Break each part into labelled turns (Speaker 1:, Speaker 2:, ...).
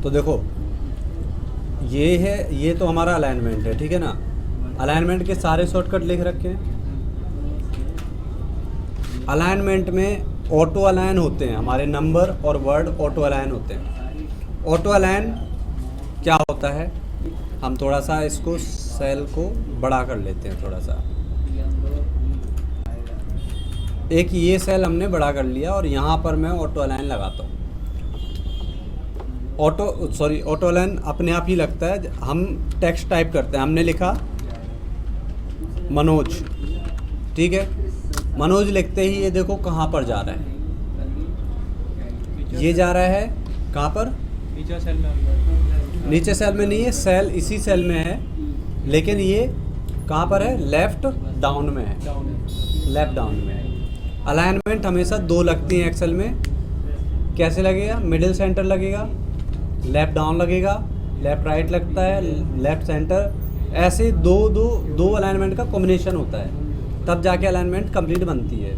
Speaker 1: तो देखो ये है, ये तो हमारा अलाइनमेंट है, ठीक है ना। अलाइनमेंट के सारे शॉर्टकट लिख रखे हैं। अलाइनमेंट में ऑटो अलाइन होते हैं, हमारे नंबर और वर्ड ऑटो अलाइन होते हैं। ऑटो अलाइन क्या होता है, हम थोड़ा सा इसको सेल को बड़ा कर लेते हैं थोड़ा सा। एक ये सेल हमने बड़ा कर लिया और यहाँ पर मैं ऑटो अलाइन लगाता हूँ। ऑटो अलाइन अपने आप ही लगता है। हम टेक्स्ट टाइप करते हैं, हमने लिखा मनोज, ठीक है। मनोज लिखते ही ये देखो कहाँ पर जा रहा है, ये जा रहा है कहाँ पर,
Speaker 2: नीचे सेल में।
Speaker 1: नीचे सेल में नहीं है, सेल इसी सेल में है, लेकिन ये कहाँ पर है, लेफ़्ट डाउन में है, लेफ़्ट डाउन में है। अलाइनमेंट हमेशा 2 लगती हैं एक्सेल में। कैसे लगेगा, मिडिल सेंटर लगेगा, लेफ़्ट डाउन लगेगा, लेफ़्ट राइट लगता है, लेफ़्ट सेंटर, ऐसे दो अलाइनमेंट का कॉम्बिनेशन होता है, तब जाके अलाइनमेंट कंप्लीट बनती है,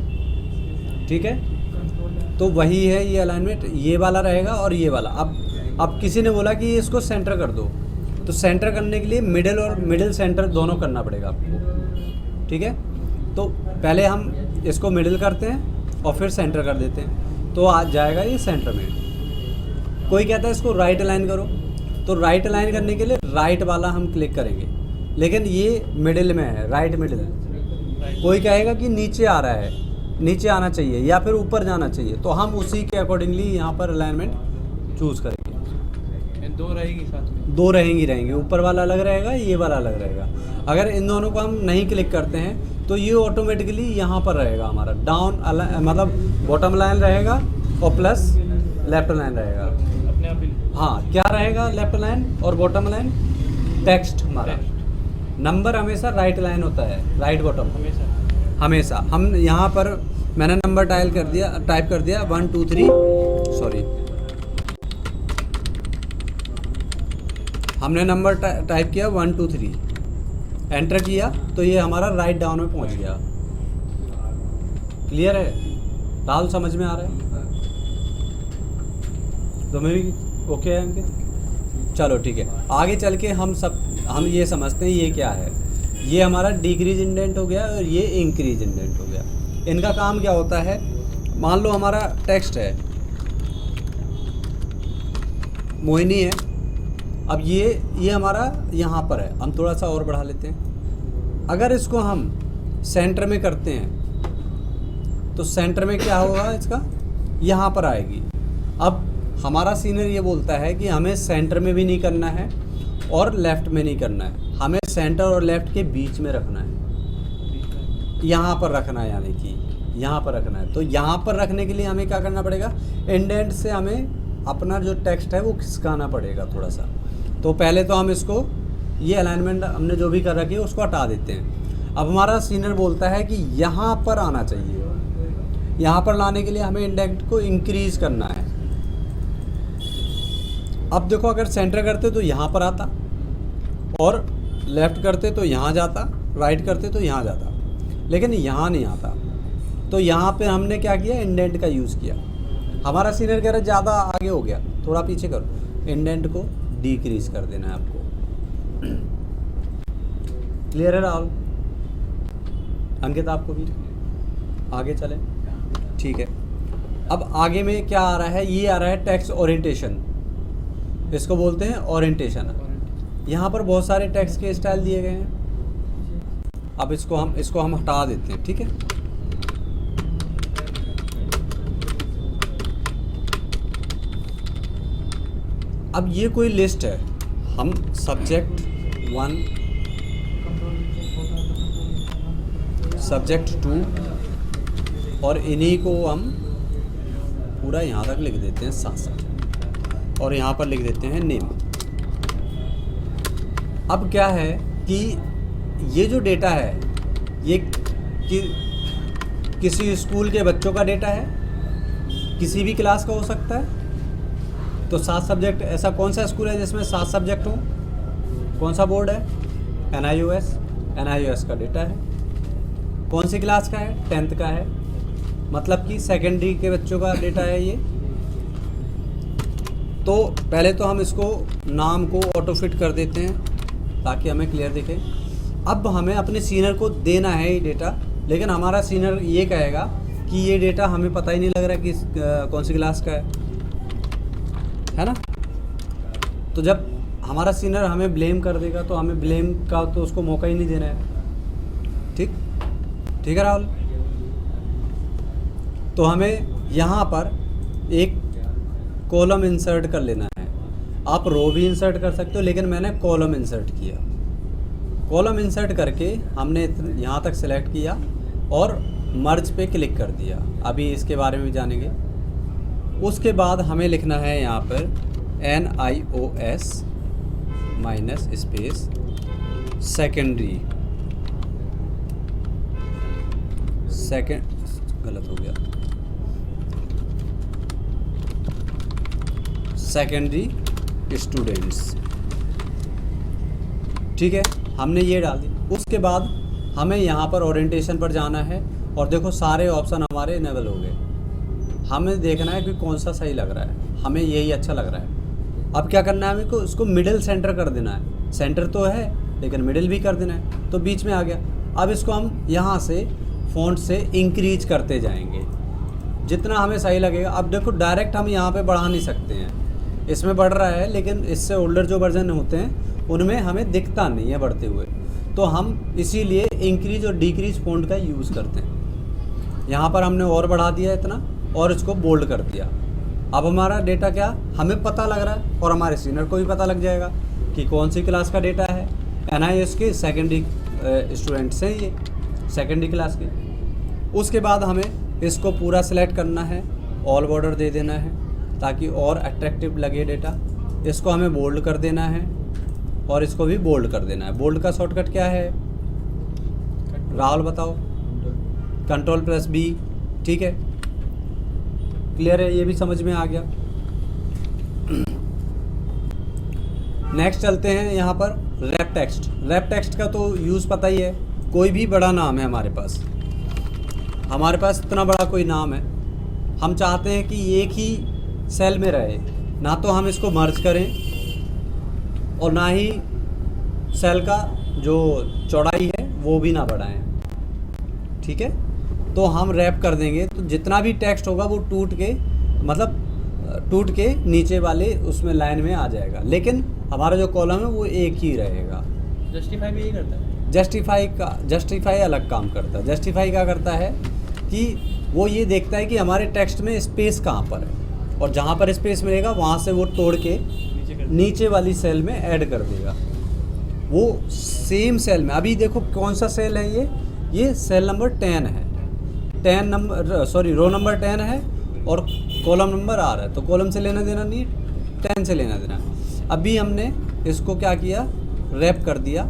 Speaker 1: ठीक है। तो वही है ये अलाइनमेंट, ये वाला रहेगा और ये वाला। अब किसी ने बोला कि इसको सेंटर कर दो, तो सेंटर करने के लिए मिडिल और मिडिल सेंटर दोनों करना पड़ेगा आपको, ठीक है। तो पहले हम इसको मिडिल करते हैं और फिर सेंटर कर देते हैं, तो आ जाएगा ये सेंटर में। कोई कहता है इसको राइट अलाइन करो, तो राइट अलाइन करने के लिए राइट वाला हम क्लिक करेंगे, लेकिन ये मिडिल में है, राइट मिडिल। कोई कहेगा कि नीचे आ रहा है, नीचे आना चाहिए या फिर ऊपर जाना चाहिए, तो हम उसी के अकॉर्डिंगली यहाँ पर अलाइनमेंट चूज़ करेंगे।
Speaker 2: 2 रहेगी साथ में,
Speaker 1: 2 रहेंगी, ऊपर वाला अलग रहेगा, ये वाला अलग रहेगा। अगर इन दोनों को हम नहीं क्लिक करते हैं तो ये ऑटोमेटिकली यहाँ पर रहेगा हमारा डाउन मतलब बॉटम लाइन रहेगा और प्लस लेफ्ट लाइन रहेगा
Speaker 2: अपने आप ही।
Speaker 1: हाँ, क्या रहेगा लेफ्ट लाइन और बॉटम लाइन, टेक्स्ट हमारा। नंबर हमेशा राइट लाइन होता है, राइट बॉटम हमेशा। हम यहाँ पर मैंने नंबर टाइप कर दिया 1 2 3, सॉरी, हमने नंबर टाइप किया 1 2 3, एंटर किया तो ये हमारा राइट डाउन में पहुँच गया। क्लियर है राहुल, समझ में आ रहा है तो मैं भी ओके है अंकित। चलो ठीक है, आगे चल के हम ये समझते हैं ये क्या है। ये हमारा डिक्रीज इंडेंट हो गया और ये इंक्रीज इंडेंट हो गया। इनका काम क्या होता है, मान लो हमारा टेक्स्ट है मोहिनी है, अब ये हमारा यहाँ पर है, हम थोड़ा सा और बढ़ा लेते हैं। अगर इसको हम सेंटर में करते हैं तो सेंटर में क्या होगा, इसका यहाँ पर आएगी। अब हमारा सीनियर ये बोलता है कि हमें सेंटर में भी नहीं करना है और लेफ़्ट में नहीं करना है, हमें सेंटर और लेफ़्ट के बीच में रखना है, यहाँ पर रखना है, यानी कि यहाँ पर रखना है। तो यहाँ पर रखने के लिए हमें क्या करना पड़ेगा, इंडेंट से हमें अपना जो टेक्स्ट है वो खिसकाना पड़ेगा थोड़ा सा। तो पहले तो हम इसको, ये अलाइनमेंट हमने जो भी कर रखी है उसको हटा देते हैं। अब हमारा सीनियर बोलता है कि यहाँ पर आना चाहिए, यहाँ पर लाने के लिए हमें इंडेंट को इंक्रीज़ करना है। अब देखो, अगर सेंटर करते तो यहाँ पर आता और लेफ़्ट करते तो यहाँ जाता, राइट करते तो यहाँ जाता, लेकिन यहाँ नहीं आता। तो यहाँ पे हमने क्या किया, इंडेंट का यूज़ किया। हमारा सीनियर कह रहा है ज़्यादा आगे हो गया, थोड़ा पीछे करो, इंडेंट को डिक्रीज़ कर देना है आपको। क्लियर है राहुल, अंकित आपको भी? आगे चलें, ठीक है। अब आगे में क्या आ रहा है, ये आ रहा है टेक्स्ट ओरिएंटेशन, इसको बोलते हैं ओरिएंटेशन। यहाँ पर बहुत सारे टेक्स्ट के स्टाइल दिए गए हैं। अब इसको हम हटा देते हैं, ठीक है। अब ये कोई लिस्ट है, हम सब्जेक्ट 1, सब्जेक्ट 2 और इन्हीं को हम पूरा यहाँ तक लिख देते हैं साथ साथ, और यहाँ पर लिख देते हैं नेम। अब क्या है कि ये जो डेटा है ये किसी स्कूल के बच्चों का डेटा है, किसी भी क्लास का हो सकता है। तो 7 सब्जेक्ट, ऐसा कौन सा स्कूल है जिसमें 7 सब्जेक्ट हो, कौन सा बोर्ड है, NIOS का डेटा है। कौन सी क्लास का है, 10th का है, मतलब कि सेकेंडरी के बच्चों का डेटा है ये। तो पहले तो हम इसको नाम को ऑटो फिट कर देते हैं ताकि हमें क्लियर दिखे। अब हमें अपने सीनियर को देना है ये डेटा, लेकिन हमारा सीनियर ये कहेगा कि ये डेटा हमें पता ही नहीं लग रहा कि कौन सी क्लास का है ना। तो जब हमारा सीनियर हमें ब्लेम कर देगा तो हमें ब्लेम का तो उसको मौका ही नहीं देना है। ठीक है राहुल। तो हमें यहाँ पर एक कॉलम इंसर्ट कर लेना है। आप रो भी इंसर्ट कर सकते हो, लेकिन मैंने कॉलम इंसर्ट किया। कॉलम इंसर्ट करके हमने यहाँ तक सिलेक्ट किया और मर्ज पे क्लिक कर दिया। अभी इसके बारे में जानेंगे। उसके बाद हमें लिखना है यहाँ पर NIOS माइनस स्पेस सेकेंडरी, गलत हो गया, सेकेंडरी स्टूडेंट्स। ठीक है, हमने ये डाल दी। उसके बाद हमें यहाँ पर ओरिएंटेशन पर जाना है और देखो सारे ऑप्शन हमारे इनेबल हो गए। हमें देखना है कि कौन सा सही लग रहा है, हमें यही अच्छा लग रहा है। अब क्या करना है, हमें को इसको मिडिल सेंटर कर देना है। सेंटर तो है लेकिन मिडिल भी कर देना है, तो बीच में आ गया। अब इसको हम यहाँ से फ़ॉन्ट से इंक्रीज करते जाएंगे जितना हमें सही लगेगा। अब देखो डायरेक्ट हम यहाँ पे बढ़ा नहीं सकते हैं, इसमें बढ़ रहा है लेकिन इससे ओल्डर जो वर्जन होते हैं उनमें हमें दिखता नहीं है बढ़ते हुए, तो हम इसीलिए इंक्रीज और डिक्रीज फ़ॉन्ट का यूज़ करते हैं। यहाँ पर हमने और बढ़ा दिया इतना और इसको बोल्ड कर दिया। अब हमारा डेटा क्या हमें पता लग रहा है और हमारे सीनियर को भी पता लग जाएगा कि कौन सी क्लास का डेटा है। NIOS के सेकेंडरी स्टूडेंट्स हैं ये, सेकेंडरी क्लास के। उसके बाद हमें इसको पूरा सिलेक्ट करना है, ऑल बॉर्डर दे देना है ताकि और अट्रैक्टिव लगे डेटा। इसको हमें बोल्ड कर देना है और इसको भी बोल्ड कर देना है। बोल्ड का शॉर्टकट क्या है राहुल बताओ? Ctrl+B। ठीक है, क्लियर है, ये भी समझ में आ गया। नेक्स्ट चलते हैं यहाँ पर रैप टेक्स्ट। रैप टेक्स्ट का तो यूज़ पता ही है। कोई भी बड़ा नाम है हमारे पास इतना बड़ा कोई नाम है, हम चाहते हैं कि एक ही सेल में रहे, ना तो हम इसको मर्ज करें और ना ही सेल का जो चौड़ाई है वो भी ना बढ़ाएं। ठीक है, तो हम रैप कर देंगे तो जितना भी टेक्स्ट होगा वो टूट के नीचे वाले उसमें लाइन में आ जाएगा, लेकिन हमारा जो कॉलम है वो एक ही रहेगा।
Speaker 2: जस्टिफाई भी यही करता है।
Speaker 1: जस्टिफाई अलग काम करता है। जस्टिफाई क्या करता है कि वो ये देखता है कि हमारे टेक्स्ट में स्पेस कहाँ पर है और जहाँ पर स्पेस मिलेगा वहाँ से वो तोड़ के नीचे वाली सेल में ऐड कर देगा। वो सेम सेल में, अभी देखो कौन सा सेल है ये सेल नंबर 10 है, रो नंबर 10 है और कॉलम नंबर R है, तो कॉलम से लेना देना नहीं, 10 से लेना देना। अभी हमने इसको क्या किया, रैप कर दिया,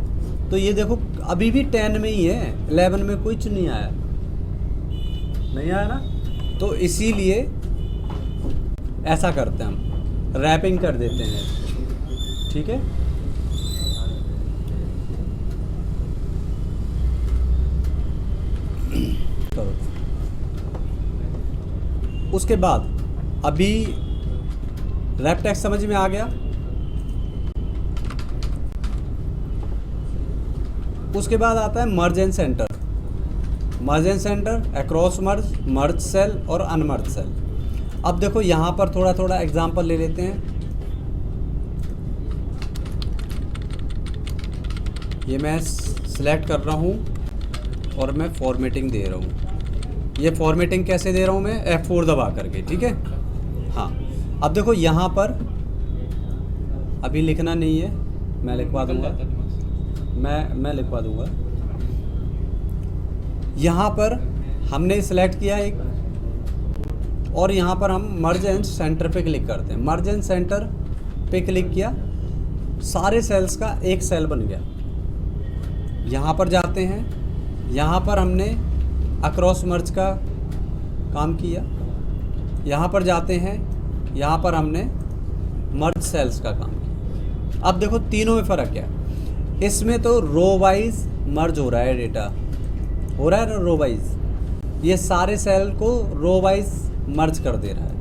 Speaker 1: तो ये देखो अभी भी 10 में ही है, 11 में कुछ नहीं आया ना। तो इसीलिए ऐसा करते हैं हम, रैपिंग कर देते हैं। ठीक है, करो। उसके बाद अभी रैप टेक्स्ट समझ में आ गया। उसके बाद आता है merge and center. Merge and center, across merge, merge cell और अनमर्ज सेल। अब देखो यहाँ पर थोड़ा एग्जांपल ले लेते हैं। ये मैं सिलेक्ट कर रहा हूँ और मैं फॉर्मेटिंग दे रहा हूँ। ये फॉर्मेटिंग कैसे दे रहा हूँ मैं, F4 दबा करके। ठीक है, हाँ। अब देखो यहाँ पर अभी लिखना नहीं है, मैं लिखवा दूँगा, मैं लिखवा दूँगा। यहाँ पर हमने सिलेक्ट किया एक, और यहाँ पर हम मर्ज एंड सेंटर पे क्लिक करते हैं। मर्ज एंड सेंटर पे क्लिक किया, सारे सेल्स का एक सेल बन गया। यहाँ पर जाते हैं, यहाँ पर हमने अक्रॉस मर्ज का काम किया। यहाँ पर जाते हैं, यहाँ पर हमने मर्ज सेल्स का काम किया। अब देखो तीनों में फ़र्क क्या है। इसमें तो रो वाइज मर्ज हो रहा है, डेटा हो रहा है ना रो वाइज, ये सारे सेल को रो वाइज मर्ज कर दे रहा है।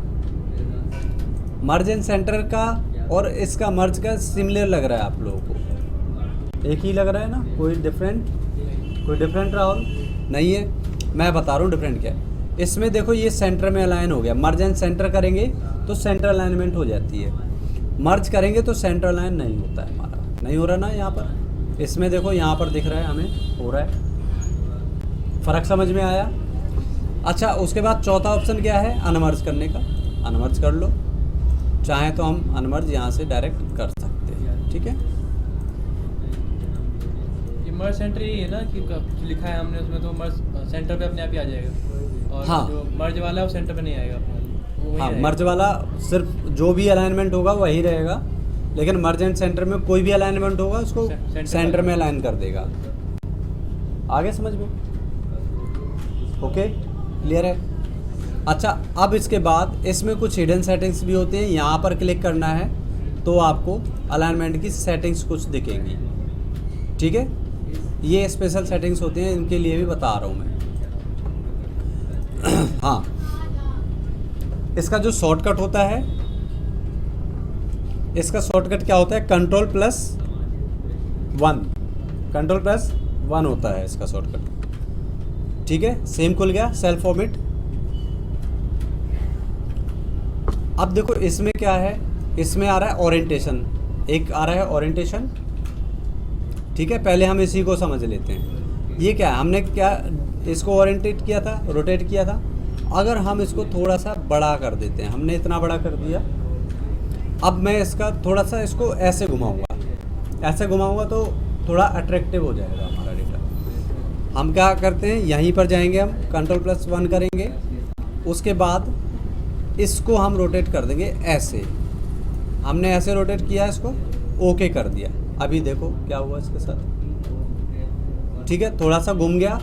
Speaker 1: मर्ज एंड सेंटर का और इसका मर्ज का सिमिलर लग रहा है आप लोगों को, एक ही लग रहा है ना, कोई डिफरेंट राहुल नहीं है। मैं बता रहा हूँ डिफरेंट क्या है। इसमें देखो ये सेंटर में अलाइन हो गया, मर्ज एंड सेंटर करेंगे तो सेंटर अलाइनमेंट हो जाती है, मर्ज करेंगे तो सेंटर अलाइन नहीं होता है हमारा, नहीं हो रहा ना यहाँ पर। इसमें देखो यहाँ पर दिख रहा है हमें हो रहा है, फ़र्क समझ में आया। अच्छा उसके बाद चौथा ऑप्शन क्या है, अनमर्ज करने का, अनमर्ज कर लो, चाहे तो हम अनमर्ज यहाँ से डायरेक्ट कर सकते हैं, ठीक है।
Speaker 2: ये मर्ज सेंटर ही है ना कि जो लिखा है हमने उसमें, तो मर्ज सेंटर पे अपने आप ही आ जाएगा, और
Speaker 1: हाँ।
Speaker 2: जो मर्ज वाला है वो सेंटर पे नहीं आएगा, वो वही
Speaker 1: हाँ
Speaker 2: रहेगा।
Speaker 1: मर्ज वाला सिर्फ जो भी अलाइनमेंट होगा वही रहेगा, लेकिन मर्ज एंड सेंटर में कोई भी अलाइनमेंट होगा उसको सेंटर में अलाइन कर देगा। आगे समझ में, ओके क्लियर है। अच्छा अब इसके बाद इसमें कुछ हिडन सेटिंग्स भी होती हैं, यहाँ पर क्लिक करना है तो आपको अलाइनमेंट की सेटिंग्स कुछ दिखेंगी, ठीक है। ये स्पेशल सेटिंग्स होती हैं, इनके लिए भी बता रहा हूँ मैं। हाँ इसका जो शॉर्टकट होता है, इसका शॉर्टकट क्या होता है, कंट्रोल प्लस वन होता है इसका शॉर्टकट, ठीक है। सेम खुल गया सेल्फ फॉर्मेट। अब देखो इसमें क्या है, इसमें आ रहा है ओरिएंटेशन, एक आ रहा है ओरिएंटेशन, ठीक है। पहले हम इसी को समझ लेते हैं। ये क्या है, हमने क्या इसको ओरिएंटेट किया था, रोटेट किया था। अगर हम इसको थोड़ा सा बड़ा कर देते हैं, हमने इतना बड़ा कर दिया, अब मैं इसका थोड़ा सा इसको ऐसे घुमाऊंगा तो थोड़ा अट्रैक्टिव हो जाएगा हमारा डेटा। हम क्या करते हैं, यहीं पर जाएंगे, हम कंट्रोल प्लस 1 करेंगे, उसके बाद इसको हम रोटेट कर देंगे ऐसे। हमने ऐसे रोटेट किया, इसको ओके कर दिया। अभी देखो क्या हुआ इसके साथ, ठीक है, थोड़ा सा घूम गया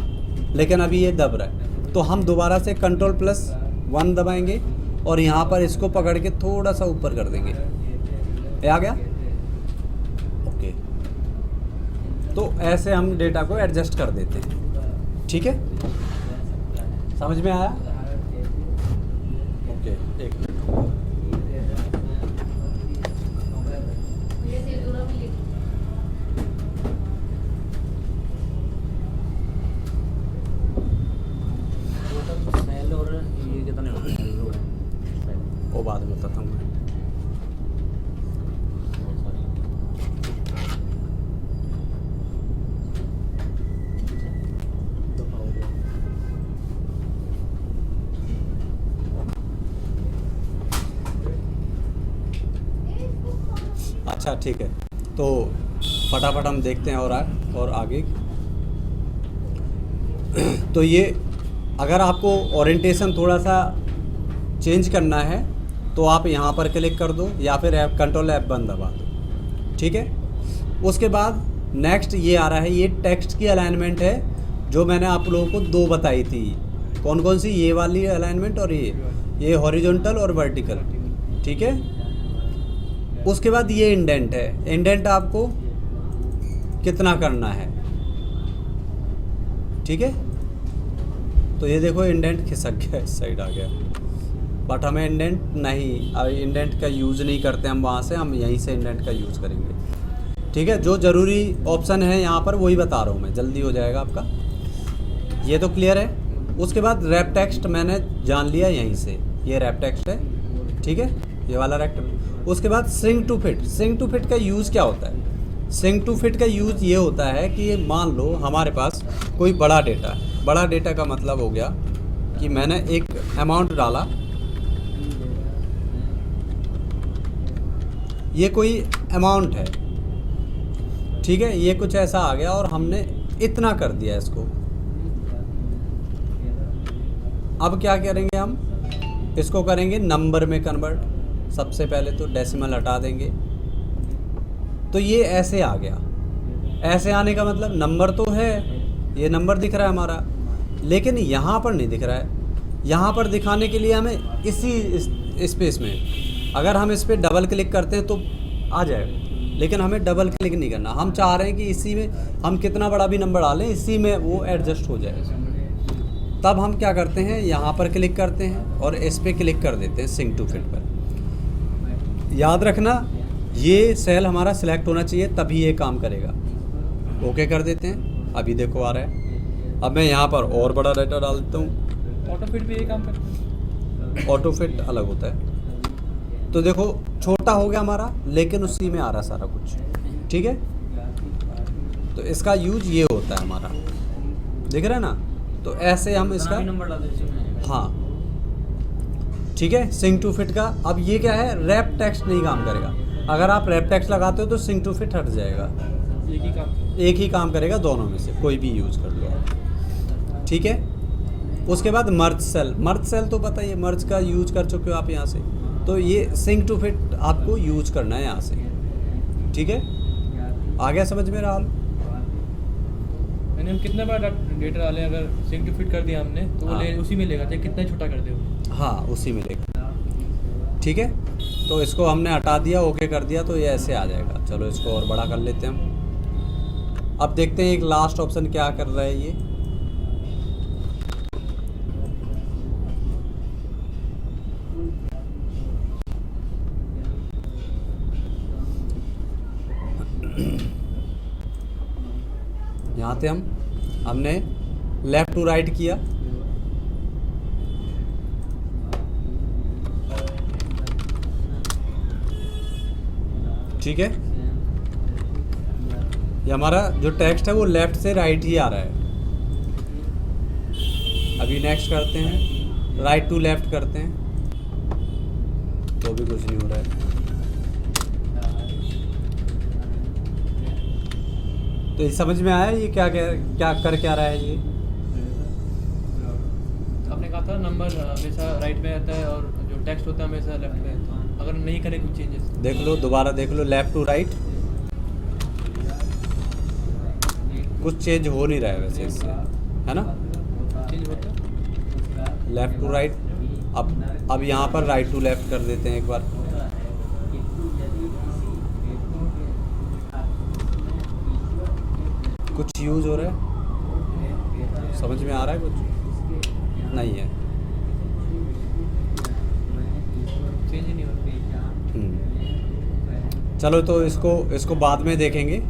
Speaker 1: लेकिन अभी ये दब रहा है। तो हम दोबारा से कंट्रोल प्लस 1 दबाएंगे और यहाँ पर इसको पकड़ के थोड़ा सा ऊपर कर देंगे, ये आ गया, ओके। तो ऐसे हम डेटा को एडजस्ट कर देते हैं, ठीक है। समझ में आया, ओके। एक मिनट वो बाद में बताता हूँ मैं। अच्छा ठीक है, तो फटाफट हम देखते हैं और आगे। तो ये अगर आपको ओरिएंटेशन थोड़ा सा चेंज करना है तो आप यहाँ पर क्लिक कर दो या फिर कंट्रोल F1 दबा दो, ठीक है। उसके बाद नेक्स्ट ये आ रहा है, ये टेक्स्ट की अलाइनमेंट है जो मैंने आप लोगों को 2 बताई थी। कौन कौन सी, ये वाली अलाइनमेंट और ये हॉरिजॉन्टल और वर्टिकल, ठीक है। उसके बाद ये इंडेंट है, इंडेंट आपको कितना करना है, ठीक है। तो ये देखो इंडेंट खिसक गया, इस साइड आ गया, बट हमें इंडेंट नहीं, अभी इंडेंट का यूज़ नहीं करते हम वहाँ से, हम यहीं से इंडेंट का यूज़ करेंगे, ठीक है। जो ज़रूरी ऑप्शन है यहाँ पर वही बता रहा हूँ मैं, जल्दी हो जाएगा आपका। ये तो क्लियर है। उसके बाद रैप टेक्स्ट मैंने जान लिया यहीं से, ये रैप टेक्स्ट है, ठीक है, ये वाला रैप। उसके बाद shrink to fit, shrink to fit का यूज़ क्या होता है, सिंक टू फिट का यूज़ ये होता है कि मान लो हमारे पास कोई बड़ा डेटा है, बड़ा डेटा का मतलब हो गया कि मैंने एक अमाउंट डाला, ये कोई अमाउंट है, ठीक है, ये कुछ ऐसा आ गया और हमने इतना कर दिया इसको। अब क्या करेंगे हम, इसको करेंगे नंबर में कन्वर्ट। सबसे पहले तो डेसिमल हटा देंगे, तो ये ऐसे आ गया। ऐसे आने का मतलब नंबर तो है, ये नंबर दिख रहा है हमारा, लेकिन यहाँ पर नहीं दिख रहा है। यहाँ पर दिखाने के लिए हमें इसी स्पेस में, अगर हम इस पर डबल क्लिक करते हैं तो आ जाएगा, लेकिन हमें डबल क्लिक नहीं करना। हम चाह रहे हैं कि इसी में हम कितना बड़ा भी नंबर डालें, इसी में वो एडजस्ट हो जाए। तब हम क्या करते हैं, यहाँ पर क्लिक करते हैं और इस पर क्लिक कर देते हैं सिंक टू फिट पर। याद रखना ये सेल हमारा सिलेक्ट होना चाहिए तभी ये काम करेगा। ओके कर देते हैं, अभी देखो आ रहा है। अब मैं यहाँ पर और बड़ा डाटा डाल देता हूँ।
Speaker 2: ऑटो फिट भी ये काम करता है?
Speaker 1: ऑटो फिट अलग होता है। तो देखो छोटा हो गया हमारा, लेकिन उसी में आ रहा सारा कुछ, ठीक है। तो इसका यूज ये होता है हमारा, दिख रहा है ना। तो ऐसे हम इसका
Speaker 3: नंबर डाल दीजिए।
Speaker 1: हाँ ठीक है। सिंक टू फिट का अब ये क्या है, रैप टेक्स्ट नहीं काम करेगा। अगर आप रैप टेक्स्ट लगाते हो तो सिंक टू फिट हट जाएगा। एक ही काम करेगा, दोनों में से कोई भी यूज़ कर लो आप, ठीक है। उसके बाद मर्ज सेल तो पता ही है, मर्ज का यूज कर चुके हो आप यहाँ से। तो ये सिंक टू फिट आपको यूज करना है यहाँ से, ठीक है। आ गया समझ में रहा?
Speaker 2: मैंने हम कितना बार डेटा डाले, अगर सिंक टू फिट कर दिया हमने तो वो ले उसी में लेगा, चाहे कितना ही छोटा कर दे वो।
Speaker 1: हाँ उसी में लेगा, ठीक है। तो इसको हमने हटा दिया, ओके कर दिया, तो ये ऐसे आ जाएगा। चलो इसको और बड़ा कर लेते हैं हम। अब देखते हैं एक लास्ट ऑप्शन क्या कर रहा है ये। यहाँ पे हमने लेफ्ट टू राइट किया, ठीक है। ये हमारा जो टेक्स्ट है वो लेफ्ट से राइट ही आ रहा है। अभी नेक्स्ट करते हैं, राइट टू लेफ्ट करते हैं, तो भी कुछ नहीं हो रहा है। तो ये समझ में आया ये क्या कर क्या रहा है ये?
Speaker 2: आपने कहा था नंबर हमेशा राइट में रहता है और जो टेक्स्ट होता है हमेशा लेफ्ट में रहता है। अगर नहीं करें कुछ चेंजेस, देख लो,
Speaker 1: दोबारा देख लो, लेफ्ट टू राइट कुछ चेंज हो नहीं रहा है वैसे इससे, है ना।
Speaker 2: चेंज होता है
Speaker 1: लेफ्ट टू राइट। अब यहाँ पर राइट टू लेफ्ट कर देते हैं एक बार। कुछ यूज हो रहा है, समझ में आ रहा है? कुछ नहीं है,
Speaker 2: चेंज ही नहीं होता।
Speaker 1: चलो तो इसको बाद में देखेंगे,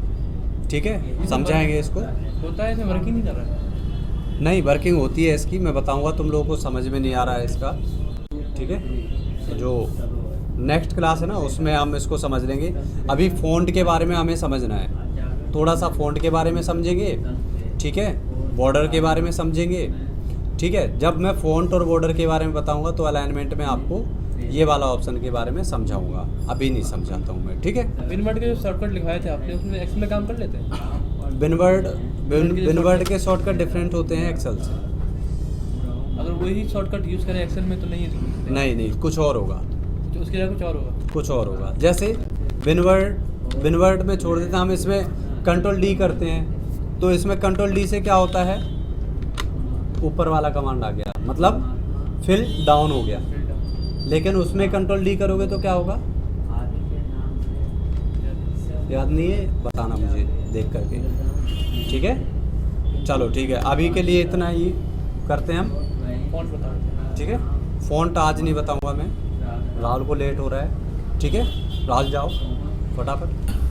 Speaker 1: ठीक है, समझाएंगे इसको।
Speaker 2: होता है ऐसे, वर्किंग नहीं कर रहा है।
Speaker 1: नहीं, वर्किंग होती है इसकी, मैं बताऊंगा, तुम लोगों को समझ में नहीं आ रहा है इसका, ठीक है। तो जो नेक्स्ट क्लास है ना उसमें हम इसको समझ लेंगे। अभी फ़ॉन्ट के बारे में हमें समझना है, थोड़ा सा फ़ॉन्ट के बारे में समझेंगे, ठीक है। बॉर्डर के बारे में समझेंगे, ठीक है। जब मैं फ़ॉन्ट और बॉर्डर के बारे में बताऊंगा तो अलाइनमेंट में आपको ये वाला ऑप्शन के बारे में समझाऊंगा, अभी नहीं समझाता हूँ मैं, ठीक है।
Speaker 2: विनवर्ड के जो शॉर्टकट लिखवाए थे आपने, उसमें एक्सेल में काम कर लेते हैं?
Speaker 1: विनवर्ड के शॉर्टकट डिफरेंट होते हैं एक्सेल से।
Speaker 2: अगर वही शॉर्टकट यूज़ करें एक्सेल में तो
Speaker 1: नहीं, कुछ और होगा,
Speaker 2: तो उसके लिए कुछ और होगा।
Speaker 1: जैसे विनवर्ड में छोड़ देते हैं हम, इसमें कंट्रोल डी करते हैं, तो इसमें कंट्रोल डी से क्या होता है, ऊपर वाला कमांड आ गया, मतलब फिल डाउन हो गया। लेकिन उसमें कंट्रोल डी करोगे तो क्या होगा, याद नहीं है, बताना मुझे देख करके, ठीक है। चलो ठीक है, अभी के लिए इतना ही करते हैं हम,
Speaker 2: फ़ॉन्ट बताओ,
Speaker 1: ठीक है। फ़ॉन्ट आज नहीं बताऊंगा मैं, राहुल को लेट हो रहा है, ठीक है। राहुल जाओ फटाफट।